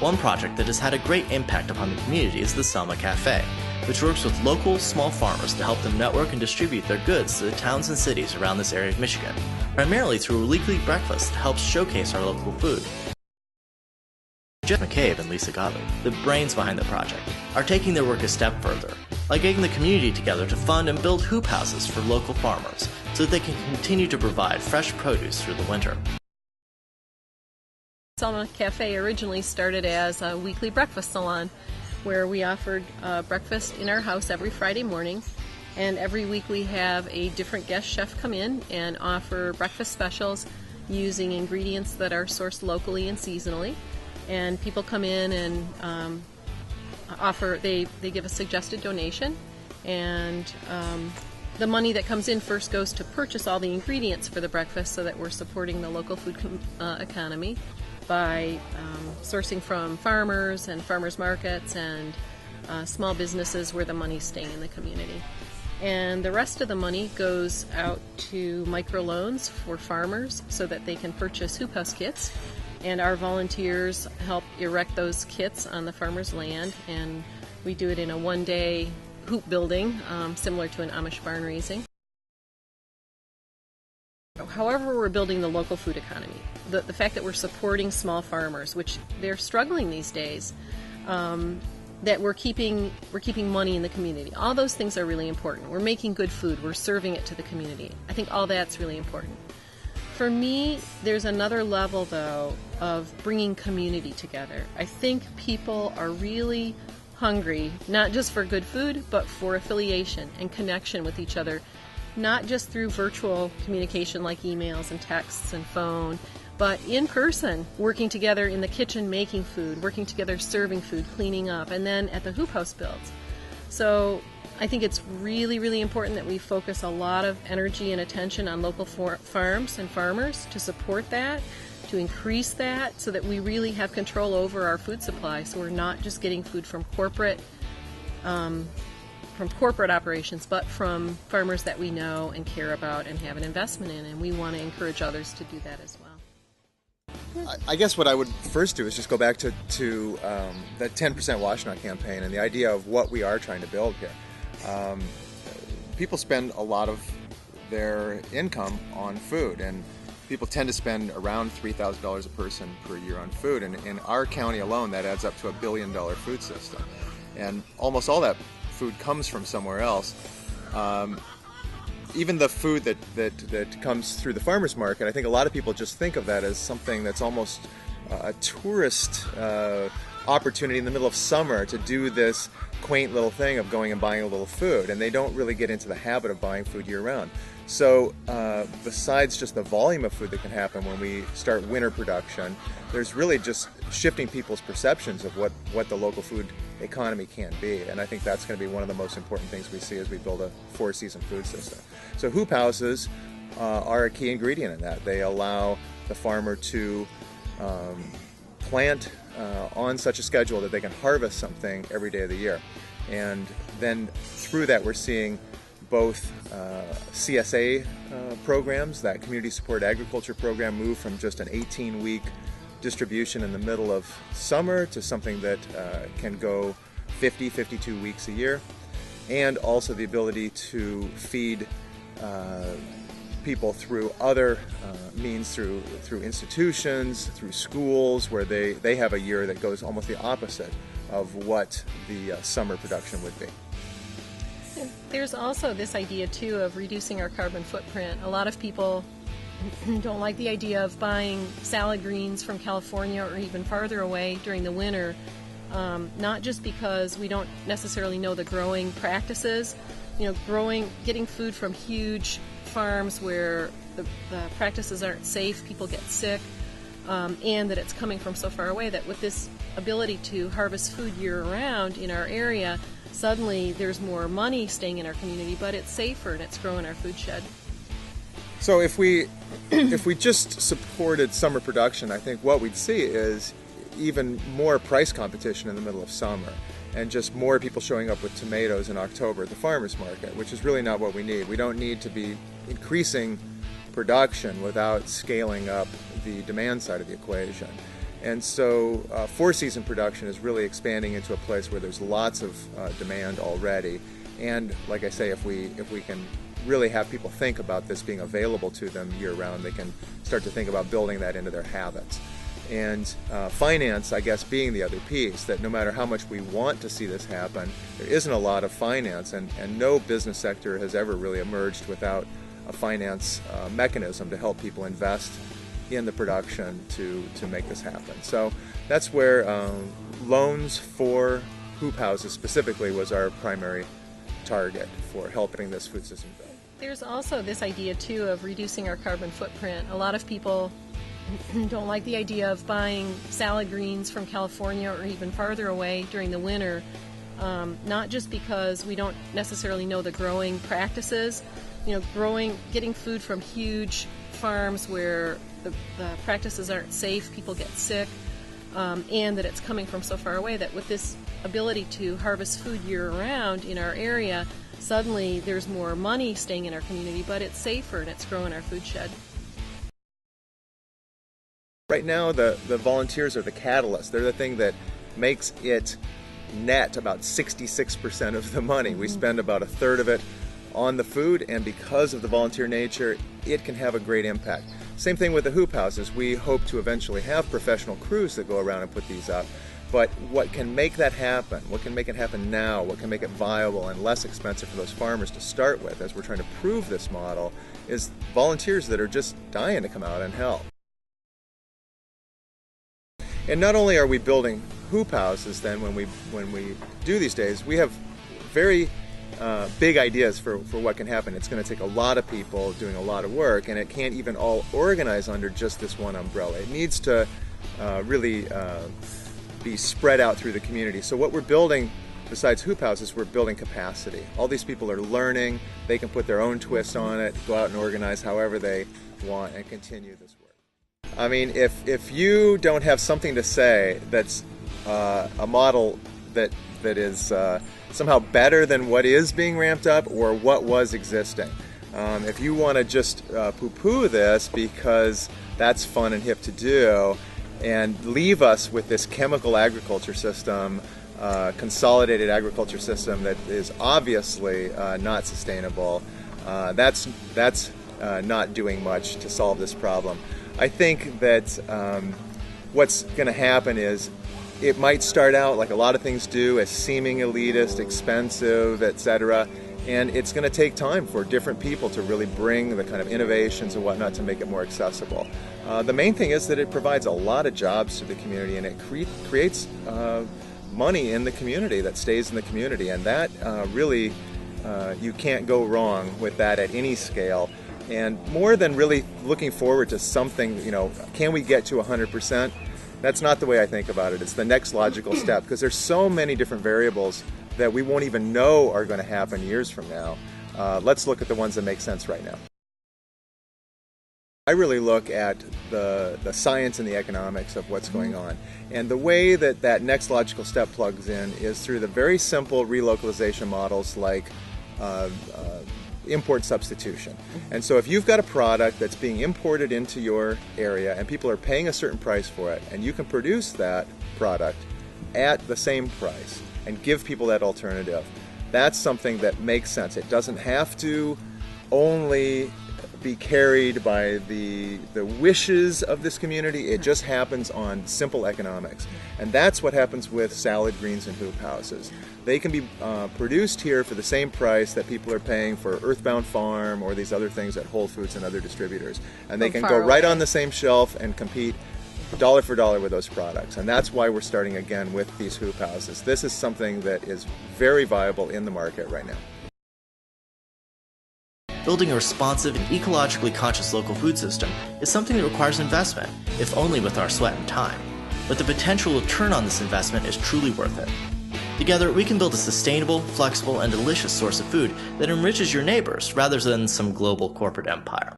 One project that has had a great impact upon the community is the Selma Cafe, which works with local small farmers to help them network and distribute their goods to the towns and cities around this area of Michigan, primarily through a weekly breakfast that helps showcase our local food. Jeff McCabe and Lisa Gottlieb, the brains behind the project, are taking their work a step further, by getting the community together to fund and build hoop houses for local farmers so that they can continue to provide fresh produce through the winter. Selma Cafe originally started as a weekly breakfast salon where we offered breakfast in our house every Friday morning, and every week we have a different guest chef come in and offer breakfast specials using ingredients that are sourced locally and seasonally. And people come in and they give a suggested donation, and the money that comes in first goes to purchase all the ingredients for the breakfast so that we're supporting the local food economy by sourcing from farmers and farmers markets and small businesses where the money's staying in the community. And the rest of the money goes out to microloans for farmers so that they can purchase hoop house kits. And our volunteers help erect those kits on the farmer's land, and we do it in a one-day hoop building, similar to an Amish barn raising. However we're building the local food economy, the fact that we're supporting small farmers, which they're struggling these days, that we're keeping money in the community. All those things are really important. We're making good food, we're serving it to the community. I think all that's really important. For me, there's another level, though, of bringing community together. I think people are really hungry, not just for good food, but for affiliation and connection with each other, not just through virtual communication like emails and texts and phone, but in person, working together in the kitchen making food, working together serving food, cleaning up, and then at the hoop house builds. So I think it's really, really important that we focus a lot of energy and attention on local farms and farmers to support that, to increase that, so that we really have control over our food supply, so we're not just getting food from corporate operations, but from farmers that we know and care about and have an investment in, and we want to encourage others to do that as well. I guess what I would first do is just go back to that 10% Wash Not campaign and the idea of what we are trying to build here. People spend a lot of their income on food, and people tend to spend around $3,000 a person per year on food, and in our county alone that adds up to $1 billion food system, and almost all that food comes from somewhere else. Even the food that comes through the farmers market, I think a lot of people just think of that as something that's almost a tourist opportunity in the middle of summer to do this quaint little thing of going and buying a little food, and they don't really get into the habit of buying food year-round. So besides just the volume of food that can happen when we start winter production, there's really just shifting people's perceptions of what the local food economy can be, and I think that's going to be one of the most important things we see as we build a four-season food system. So hoop houses are a key ingredient in that. They allow the farmer to plant on such a schedule that they can harvest something every day of the year. And then through that we're seeing both CSA programs, that community support agriculture program, move from just an 18-week distribution in the middle of summer to something that can go 52 weeks a year, and also the ability to feed people through other means, through institutions, through schools, where they have a year that goes almost the opposite of what the summer production would be. There's also this idea too of reducing our carbon footprint. A lot of people don't like the idea of buying salad greens from California or even farther away during the winter, not just because we don't necessarily know the growing practices. Getting food from huge farms where the practices aren't safe, people get sick, and that it's coming from so far away, that with this ability to harvest food year-round in our area, suddenly there's more money staying in our community, but it's safer and it's growing our food shed. So if we just supported summer production, I think what we'd see is even more price competition in the middle of summer, and just more people showing up with tomatoes in October at the farmers market, which is really not what we need. We don't need to be increasing production without scaling up the demand side of the equation. And so four-season production is really expanding into a place where there's lots of demand already. And like I say, if we can really have people think about this being available to them year-round, they can start to think about building that into their habits. And finance, I guess, being the other piece, that no matter how much we want to see this happen, there isn't a lot of finance, and no business sector has ever really emerged without a finance mechanism to help people invest in the production to make this happen. So that's where loans for hoop houses specifically was our primary target for helping this food system build. There's also this idea too of reducing our carbon footprint. A lot of people don't like the idea of buying salad greens from California or even farther away during the winter, not just because we don't necessarily know the growing practices. Getting food from huge farms where the practices aren't safe, people get sick, and that it's coming from so far away, that with this ability to harvest food year-round in our area, suddenly there's more money staying in our community, but it's safer and it's growing our food shed. Right now, the volunteers are the catalyst. They're the thing that makes it net about 66% of the money. We spend about a third of it on the food, and because of the volunteer nature, it can have a great impact. Same thing with the hoop houses. We hope to eventually have professional crews that go around and put these up. But what can make that happen, what can make it happen now, what can make it viable and less expensive for those farmers to start with, as we're trying to prove this model, is volunteers that are just dying to come out and help. And not only are we building hoop houses then when we do these days, we have very big ideas for what can happen. It's going to take a lot of people doing a lot of work, and it can't even all organize under just this one umbrella. It needs to really be spread out through the community. So what we're building, besides hoop houses, we're building capacity. All these people are learning, they can put their own twist on it, go out and organize however they want, and continue this work. I mean, if you don't have something to say that's a model that is somehow better than what is being ramped up or what was existing, if you want to just poo-poo this because that's fun and hip to do, and leave us with this chemical agriculture system, consolidated agriculture system that is obviously not sustainable, that's not doing much to solve this problem. I think that what's going to happen is it might start out, like a lot of things do, as seeming elitist, expensive, etc. And it's going to take time for different people to really bring the kind of innovations and whatnot to make it more accessible. The main thing is that it provides a lot of jobs to the community, and it creates money in the community that stays in the community. And that really, you can't go wrong with that at any scale. And more than really looking forward to something, can we get to 100%? That's not the way I think about it. It's the next logical step, because there's so many different variables that we won't even know are going to happen years from now. Let's look at the ones that make sense right now. I really look at the science and the economics of what's going on. And the way that next logical step plugs in is through the very simple relocalization models like import substitution. And so if you've got a product that's being imported into your area and people are paying a certain price for it, and you can produce that product at the same price and give people that alternative, that's something that makes sense. It doesn't have to only be carried by the wishes of this community. It just happens on simple economics. And that's what happens with salad greens and hoop houses. They can be produced here for the same price that people are paying for Earthbound Farm or these other things at Whole Foods and other distributors. And they can go right on the same shelf and compete dollar for dollar with those products. And that's why we're starting again with these hoop houses. This is something that is very viable in the market right now. Building a responsive and ecologically conscious local food system is something that requires investment, if only with our sweat and time. But the potential return on this investment is truly worth it. Together, we can build a sustainable, flexible, and delicious source of food that enriches your neighbors rather than some global corporate empire.